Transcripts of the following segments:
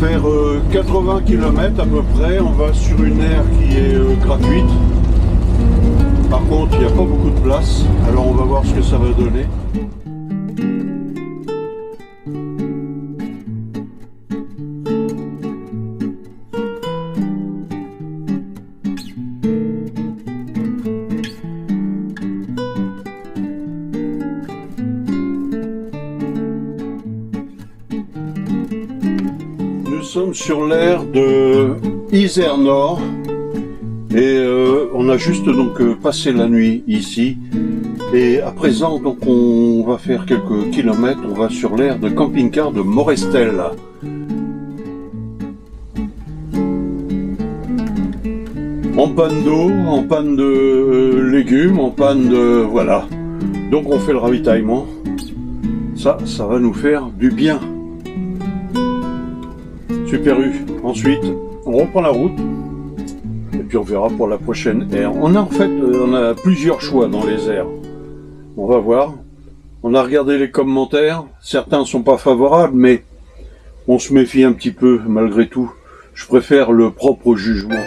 faire 80 km à peu près. On va sur une aire qui est gratuite. Par contre, il n'y a pas beaucoup de place. Alors on va voir ce que ça va donner. Nous sommes sur l'aire de Isère Nord et on a juste donc passé la nuit ici et à présent donc on va faire quelques kilomètres, on va sur l'aire de camping-car de Morestel. En panne d'eau, en panne de légumes, en panne de... voilà. Donc on fait le ravitaillement. Ça va nous faire du bien. Super U. Ensuite, on reprend la route. Et puis on verra pour la prochaine aire. On a plusieurs choix dans les aires. On va voir. On a regardé les commentaires. Certains ne sont pas favorables, mais on se méfie un petit peu malgré tout. Je préfère le propre jugement.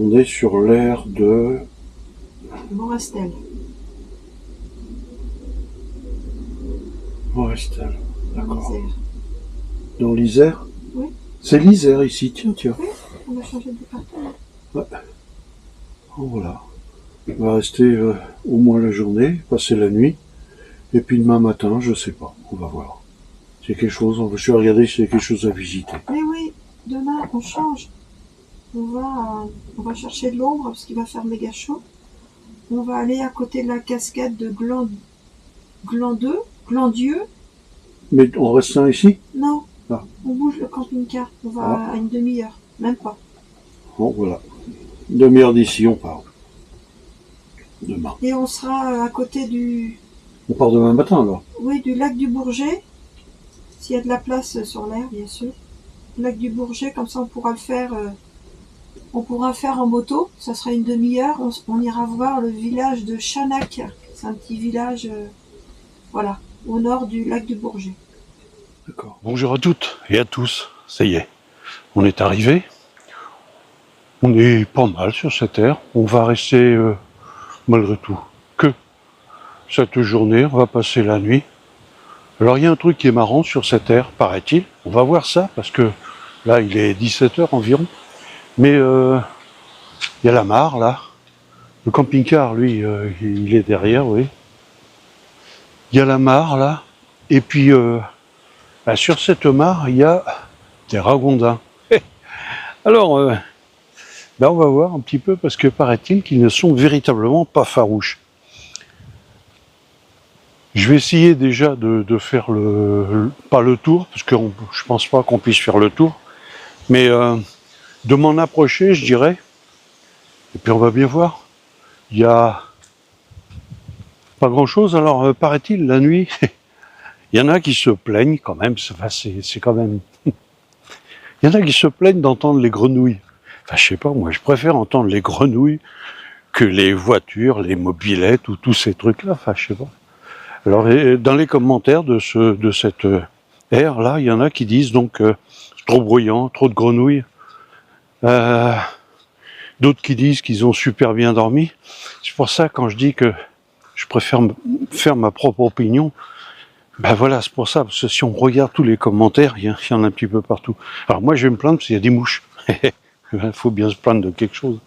On est sur l'aire de Morestel. Morestel, d'accord. Isère. Dans l'Isère? Oui. C'est l'Isère ici, tiens. Oui, on a changé de département. Ouais. Oh, voilà. On va rester au moins la journée, passer la nuit. Et puis demain matin, je sais pas, on va voir. C'est quelque chose, je vais regarder si c'est quelque chose à visiter. Mais oui, demain on change. On va chercher de l'ombre parce qu'il va faire méga chaud. On va aller à côté de la cascade de Glandieu. Mais on reste un ici? Non, Ah. on bouge le camping-car. On va à une demi-heure, même pas. Bon, voilà. Une demi-heure d'ici, on part. Demain. Et on sera à côté du... On part demain matin, alors? Oui, du lac du Bourget. S'il y a de la place sur l'air, bien sûr. Le lac du Bourget, comme ça on pourra le faire... On pourra faire en moto, ça sera une demi-heure, on ira voir le village de Chanac. C'est un petit village, voilà, au nord du lac du Bourget. D'accord. Bonjour à toutes et à tous, ça y est, on est arrivé. On est pas mal sur cette aire, on va rester malgré tout que cette journée, on va passer la nuit. Alors il y a un truc qui est marrant sur cette aire, paraît-il, on va voir ça parce que là il est 17h environ. Mais il y a la mare là, le camping-car lui il est derrière, oui. Il y a la mare là, et puis sur cette mare il y a des ragondins. Alors on va voir un petit peu parce que paraît-il qu'ils ne sont véritablement pas farouches. Je vais essayer déjà de faire pas le tour, parce que je pense pas qu'on puisse faire le tour, mais de m'en approcher, je dirais, et puis on va bien voir. Il y a pas grand-chose. Alors, paraît-il, la nuit, il y en a qui se plaignent quand même, c'est quand même... Il y en a qui se plaignent d'entendre les grenouilles. Enfin, je sais pas, moi, je préfère entendre les grenouilles que les voitures, les mobylettes ou tous ces trucs-là. Enfin, je sais pas. Alors, dans les commentaires de cette aire-là, il y en a qui disent donc c'est trop bruyant, trop de grenouilles. D'autres qui disent qu'ils ont super bien dormi. C'est pour ça quand je dis que je préfère faire ma propre opinion, ben voilà, c'est pour ça, parce que si on regarde tous les commentaires, il y en a un petit peu partout. Alors moi je vais me plaindre parce qu'il y a des mouches. Il faut bien se plaindre de quelque chose.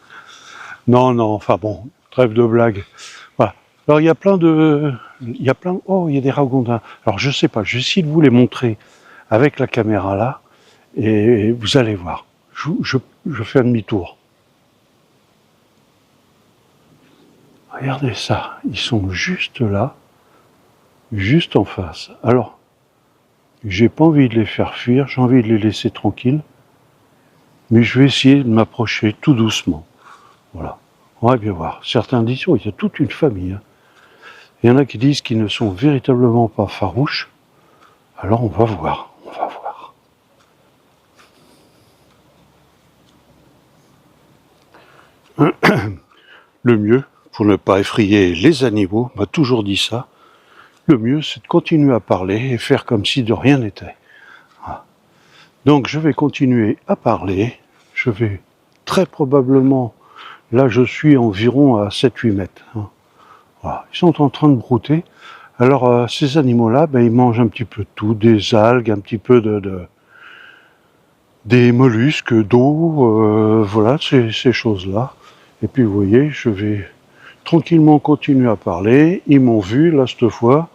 Non, enfin bon, trêve de blague. Voilà. Alors il y a plein oh, il y a des ragondins. Alors je sais pas, je vais essayer de vous les montrer avec la caméra là, et vous allez voir. Je fais un demi-tour. Regardez ça, ils sont juste là, juste en face. Alors, J'ai pas envie de les faire fuir, j'ai envie de les laisser tranquilles. Mais je vais essayer de m'approcher tout doucement. Voilà. On va bien voir. Certains disent, oh, il y a toute une famille. Hein. Il y en a qui disent qu'ils ne sont véritablement pas farouches. Alors on va voir. On va voir. Le mieux, pour ne pas effrayer les animaux, m'a toujours dit ça, le mieux c'est de continuer à parler et faire comme si de rien n'était. Voilà. Donc je vais continuer à parler, je vais très probablement, là je suis environ à 7-8 mètres. Hein. Voilà. Ils sont en train de brouter. Alors ces animaux-là, ben, ils mangent un petit peu de tout, des algues, un petit peu des mollusques, d'eau, voilà, ces choses-là. Et puis vous voyez, je vais tranquillement continuer à parler. Ils m'ont vu, là, cette fois.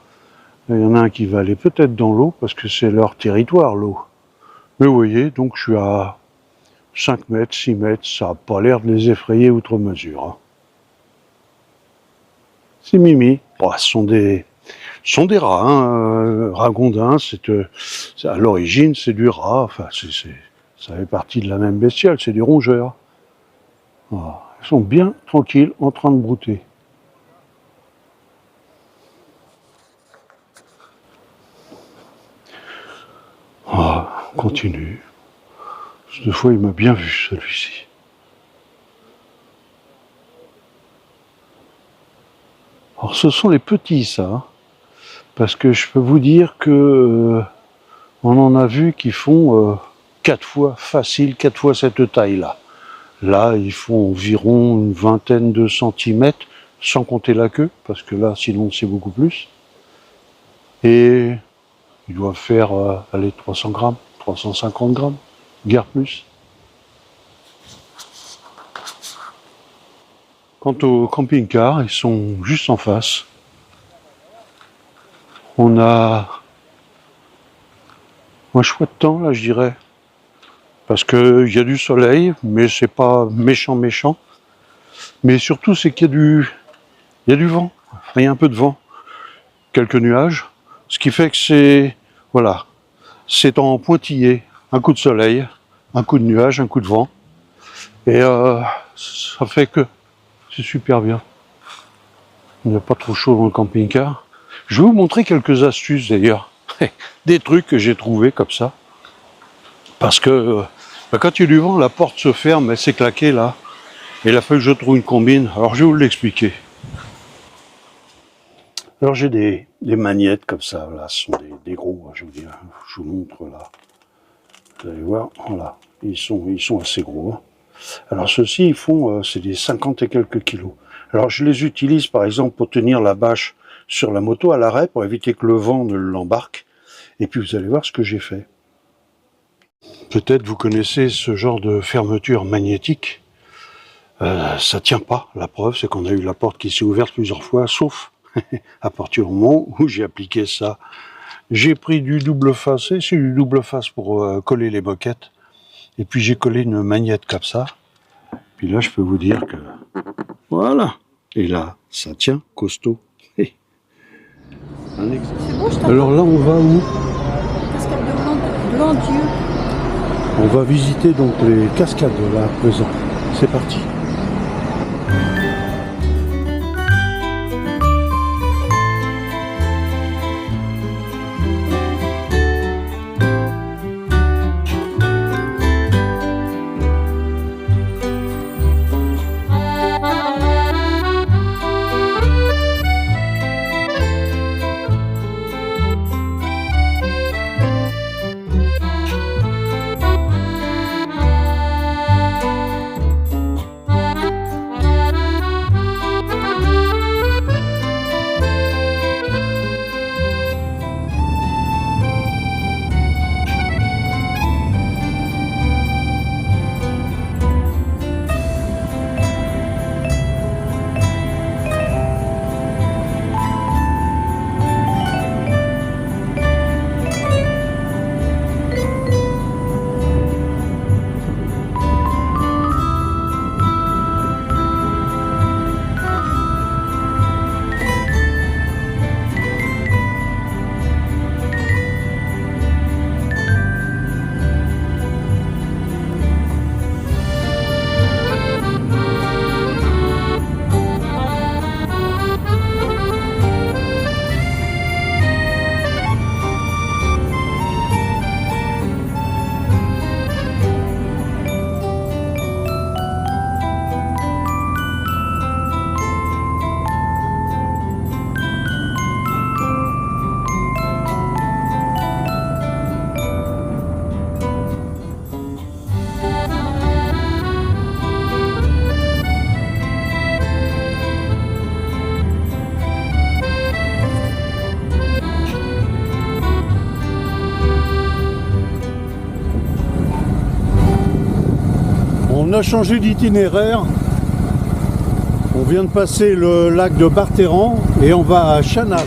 Il y en a un qui va aller peut-être dans l'eau, parce que c'est leur territoire, l'eau. Mais vous voyez, donc je suis à 5 mètres, 6 mètres, ça n'a pas l'air de les effrayer outre mesure. Hein. C'est Mimi. Oh, ce sont des rats, hein. Ragondin, à l'origine, c'est du rat. Enfin, ça fait partie de la même bestiole, c'est des rongeurs. Voilà. Ils sont bien tranquilles, en train de brouter. Voilà, on continue. Cette fois, il m'a bien vu, celui-ci. Alors, ce sont les petits, ça. Parce que je peux vous dire que on en a vu qui font 4 fois facile, 4 fois cette taille-là. Là, ils font environ une vingtaine de centimètres, sans compter la queue, parce que là, sinon, c'est beaucoup plus. Et ils doivent faire, 300 grammes, 350 grammes, guère plus. Quant au camping-car, ils sont juste en face. On a un chouette temps, là, je dirais. Parce qu'il y a du soleil, mais c'est pas méchant. Mais surtout, c'est qu'il y a du vent. Il y a un peu de vent. Quelques nuages. Ce qui fait que c'est en pointillé. Un coup de soleil, un coup de nuage, un coup de vent. Et ça fait que c'est super bien. Il n'y a pas trop chaud dans le camping-car. Je vais vous montrer quelques astuces d'ailleurs. Des trucs que j'ai trouvés comme ça. Parce que quand il y a du vent, la porte se ferme, elle s'est claquée là. Et il a fallu que je trouve une combine. Alors je vais vous l'expliquer. Alors j'ai des magnettes comme ça. Là, ce sont des gros. Je vous montre là. Vous allez voir, voilà. Ils sont assez gros. Alors ceux-ci, ils font, c'est des 50 et quelques kilos. Alors je les utilise par exemple pour tenir la bâche sur la moto à l'arrêt pour éviter que le vent ne l'embarque. Et puis vous allez voir ce que j'ai fait. Peut-être vous connaissez ce genre de fermeture magnétique. Ça tient pas. La preuve, c'est qu'on a eu la porte qui s'est ouverte plusieurs fois, sauf à partir du moment où j'ai appliqué ça. J'ai pris du double face, c'est du double face pour coller les moquettes. Et puis j'ai collé une magnette comme ça. Puis là, je peux vous dire que voilà. Et là, ça tient costaud. Un exemple. C'est beau, je Alors là, on va où? cascade de Blandieu. On va visiter donc les cascades là à présent. C'est parti. On a changé d'itinéraire. On vient de passer le lac de Barthéran et on va à Chanaz.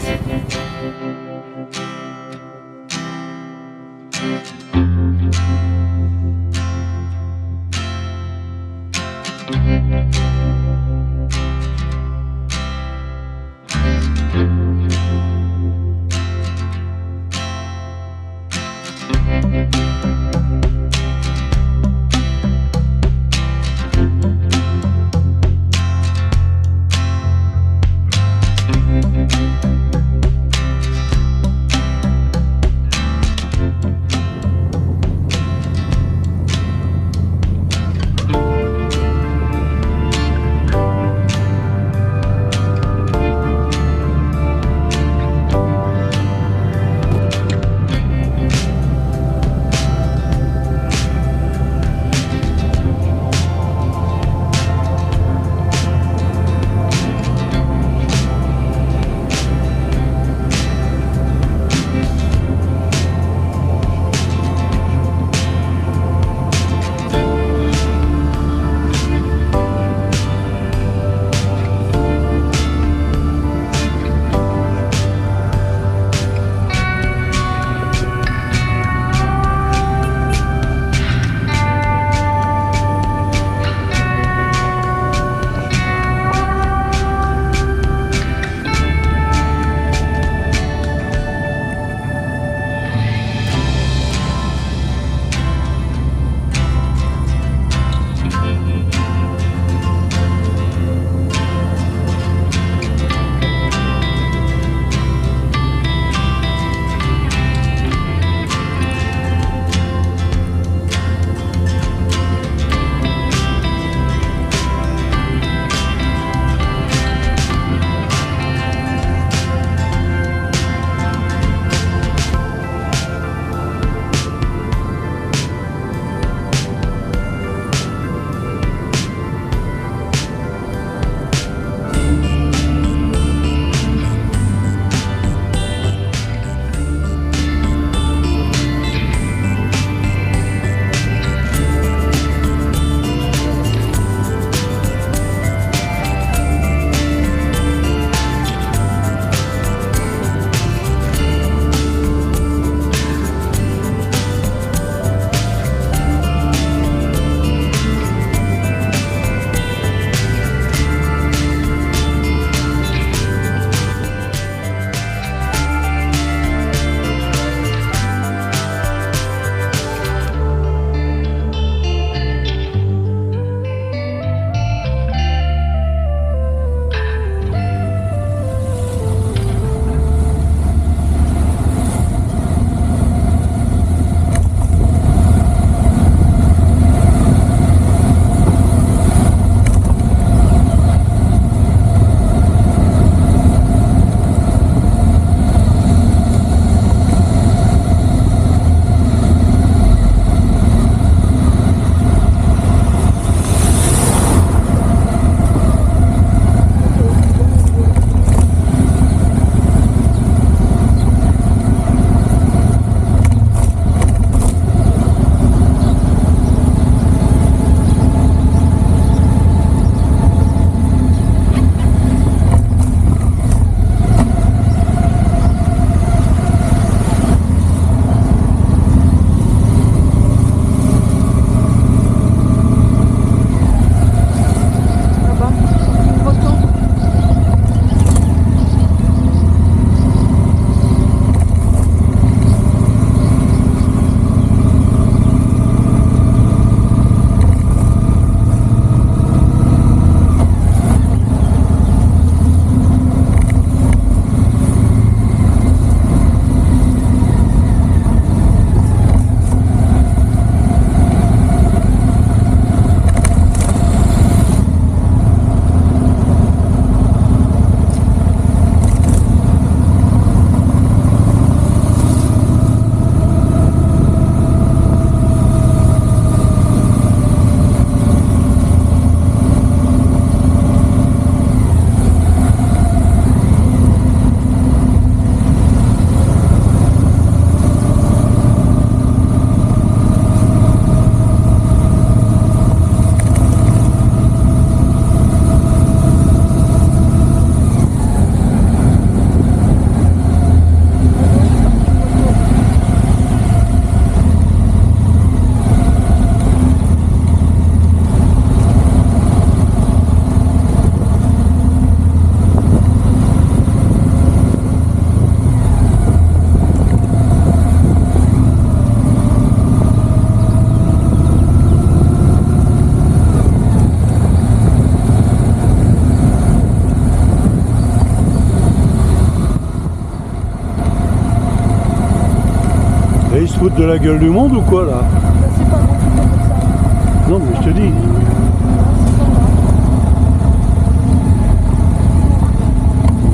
foutent de la gueule du monde ou quoi là? C'est pas bon, tout comme ça. Non mais je te dis.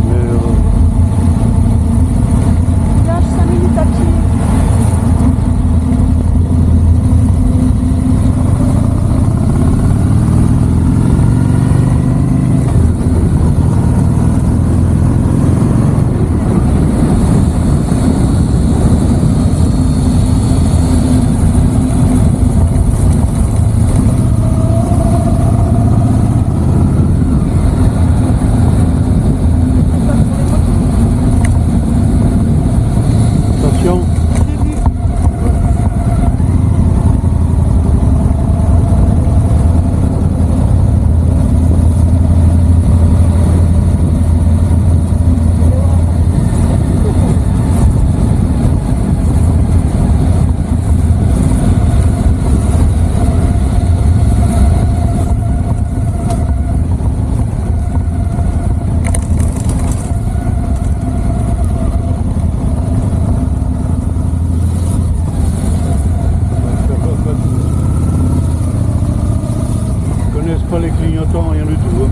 Mais Village 5 minutes à pied. attention. Pas les clignotants, rien du tout. Hein.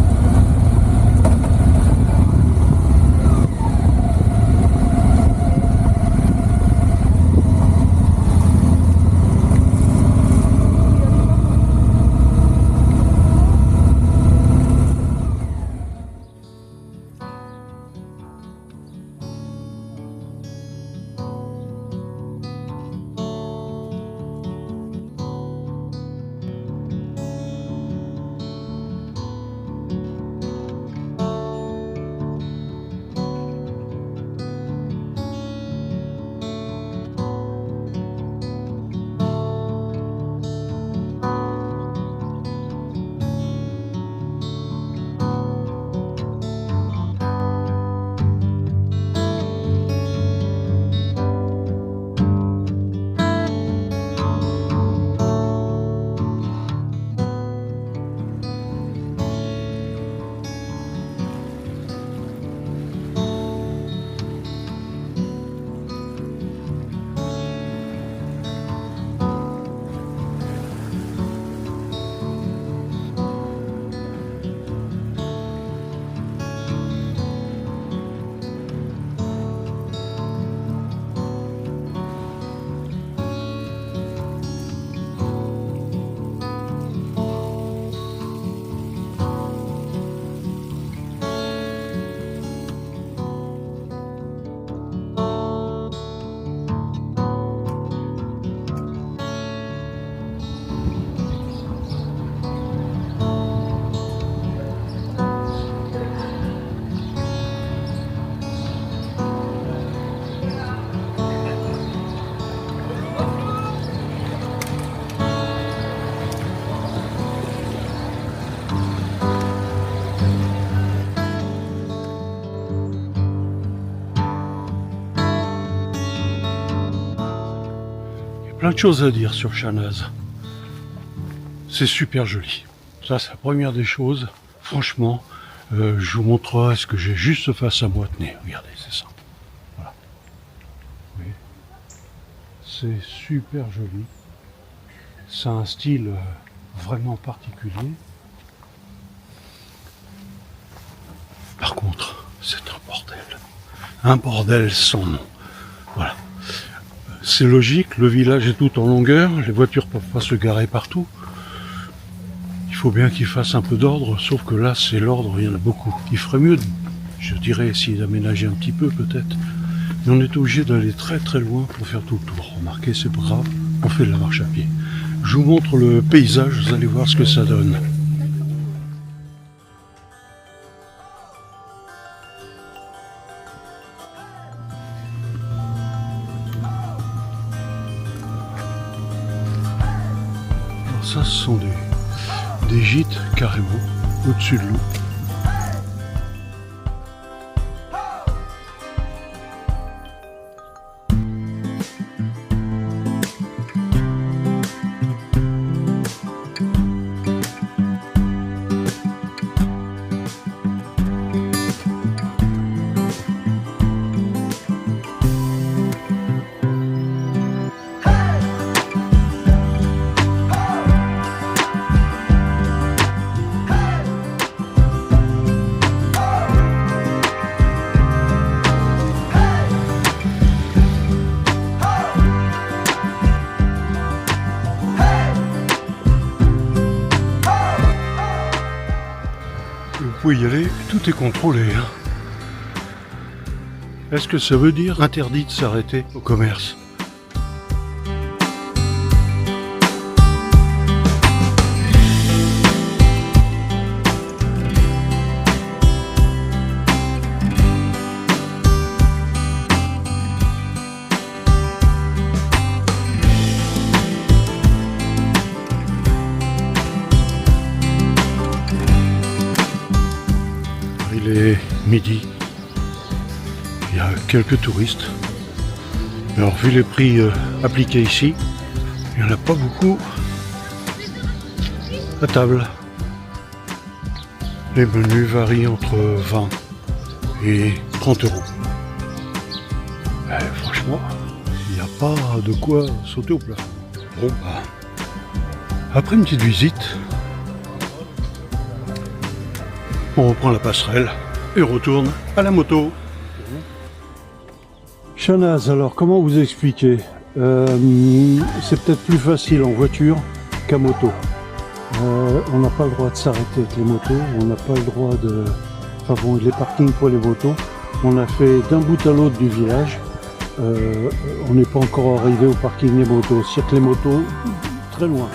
Plein de choses à dire sur Chanaz. C'est super joli. Ça, c'est la première des choses. Franchement, je vous montrerai ce que j'ai juste face à moi. Tenez, regardez, c'est ça. Voilà. Oui. C'est super joli. C'est un style vraiment particulier. Par contre, c'est un bordel. Un bordel sans nom. Voilà. C'est logique, le village est tout en longueur, les voitures ne peuvent pas se garer partout. Il faut bien qu'ils fassent un peu d'ordre, sauf que là, c'est l'ordre, il y en a beaucoup. Il ferait mieux, je dirais, essayer d'aménager un petit peu peut-être. Mais on est obligé d'aller très très loin pour faire tout le tour. Remarquez, c'est pas grave, on fait de la marche à pied. Je vous montre le paysage, vous allez voir ce que ça donne. Ça, ce sont des gîtes carrément au-dessus de l'eau. pouvez y aller, tout est contrôlé. Hein. Est-ce que ça veut dire interdit de s'arrêter au commerce? Il est midi. Il y a quelques touristes. Alors vu les prix appliqués ici, il n'y en a pas beaucoup à table. Les menus varient entre 20 et 30 euros. Franchement, il n'y a pas de quoi sauter au plat. Bon bah, après une petite visite, on reprend la passerelle et retourne à la moto. Chanaz, alors comment vous expliquer? C'est peut-être plus facile en voiture qu'à moto. On n'a pas le droit de s'arrêter avec les motos, on n'a pas le droit de... Enfin bon, les parkings pour les motos, on a fait d'un bout à l'autre du village. On n'est pas encore arrivé au parking des motos, c'est que les motos, très loin.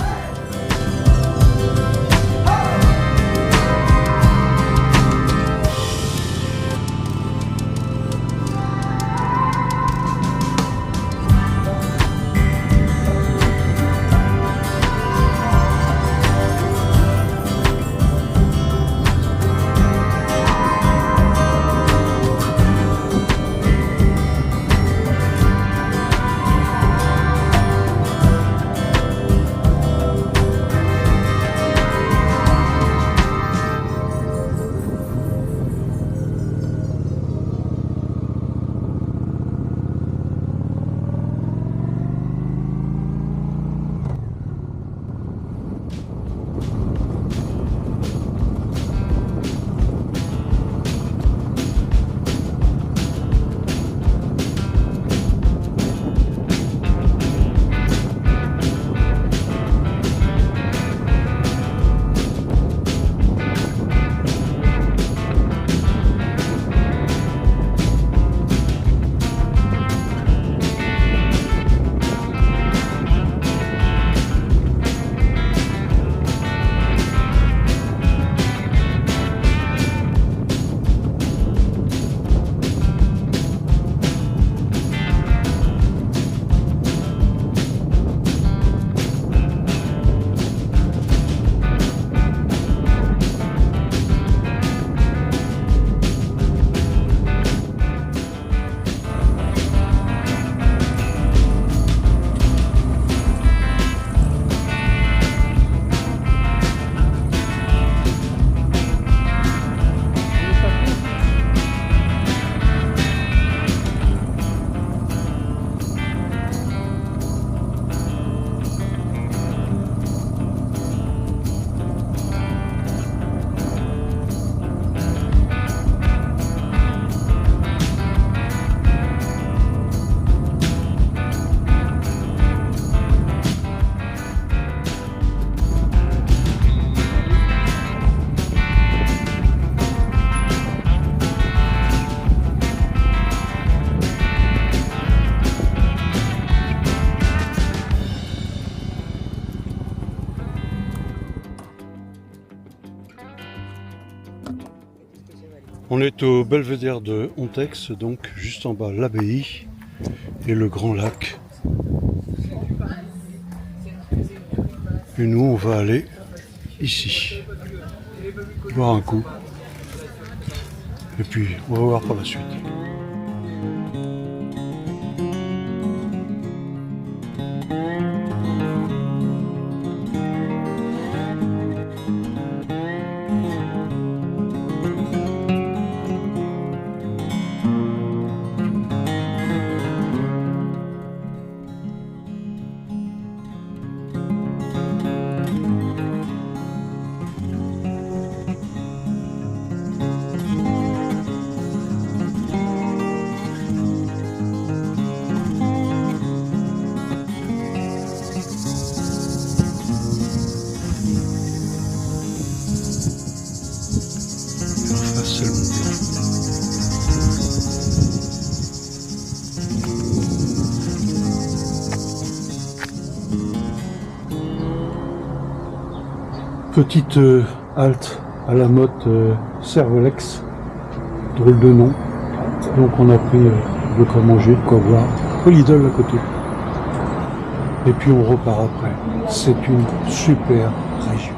On est au belvédère de Ontex, donc juste en bas l'abbaye et le grand lac. Et nous on va aller ici, boire un coup. Et puis on va voir pour la suite. Petite halte à la motte Cervelex, drôle de nom. Donc on a pris de quoi manger, de quoi boire. Au Lidl à côté. Et puis on repart après. C'est une super région.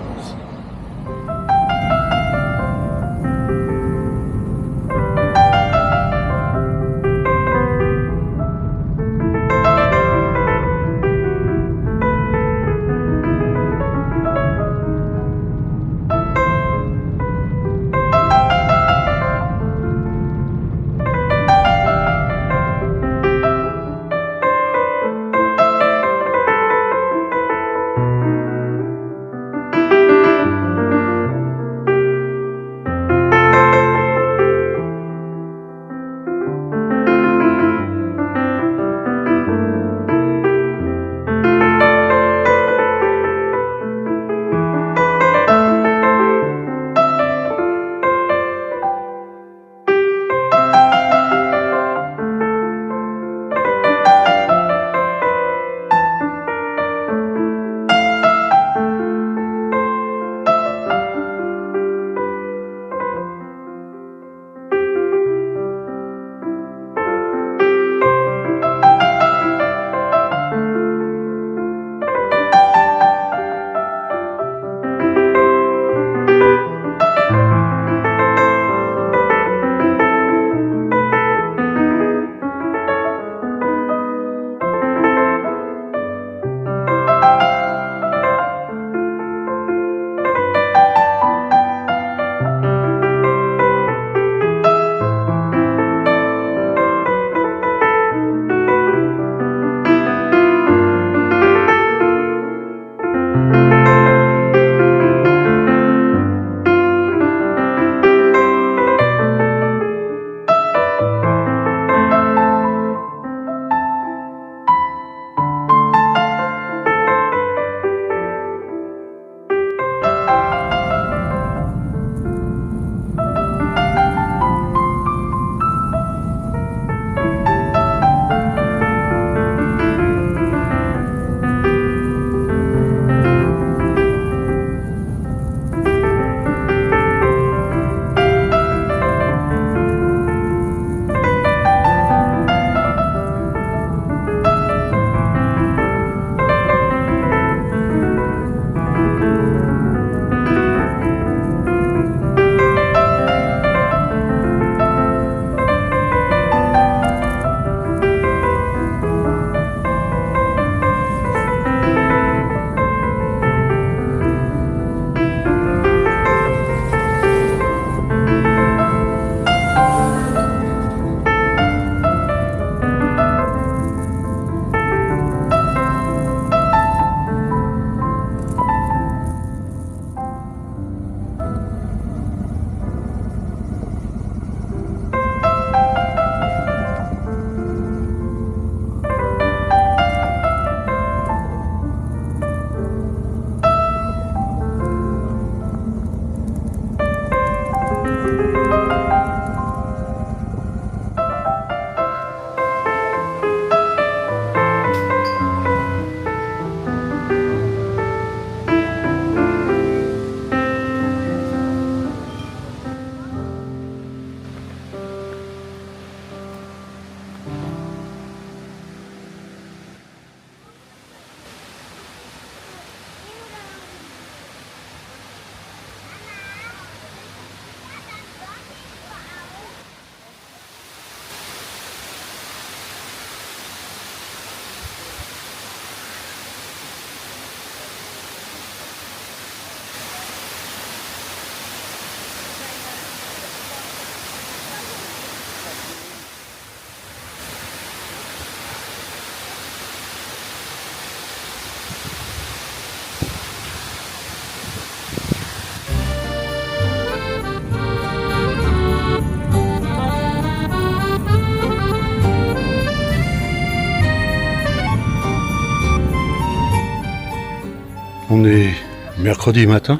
On est mercredi matin.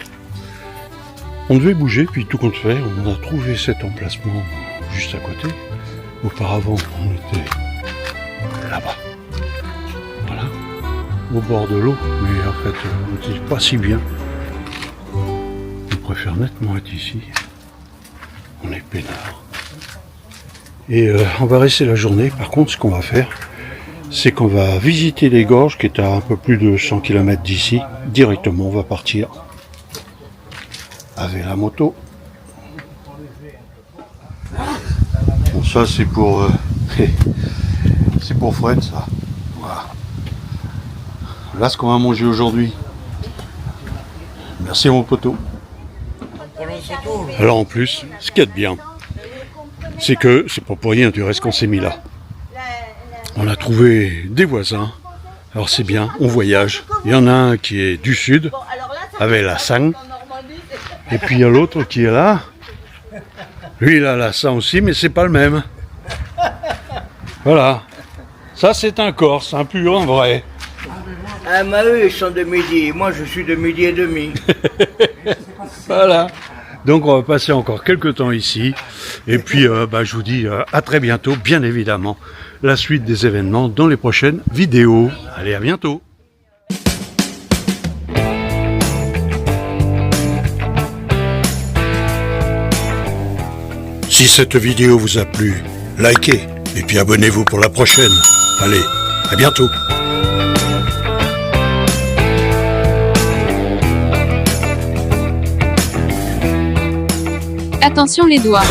On devait bouger, puis tout compte fait, on a trouvé cet emplacement juste à côté. Auparavant, on était là-bas. Voilà, au bord de l'eau, mais en fait, on n'était pas si bien. préfère nettement être ici. On est peinard. Et on va rester la journée. Par contre, ce qu'on va faire, c'est qu'on va visiter les gorges qui est à un peu plus de 100 km d'ici. Directement, on va partir avec la moto. Bon, ça c'est pour c'est pour Fred, ça. Voilà. Là, ce qu'on va manger aujourd'hui. Merci mon poteau. Alors en plus, ce qu'il y a de bien, c'est que c'est pas pour rien du reste qu'on s'est mis là. On a trouvé des voisins. Alors c'est bien, on voyage. Il y en a un qui est du sud, avec la Sang. Et puis il y a l'autre qui est là. Lui il a la Sang aussi, mais c'est pas le même. Voilà. Ça c'est un Corse, un pur, un vrai. Ah, mais eux, ils sont de midi. Moi, je suis de midi et demi. Voilà. Donc on va passer encore quelques temps ici. Et puis je vous dis à très bientôt, bien évidemment. La suite des événements dans les prochaines vidéos. Allez, à bientôt. Si cette vidéo vous a plu, likez et puis abonnez-vous pour la prochaine. Allez, à bientôt. Attention les doigts.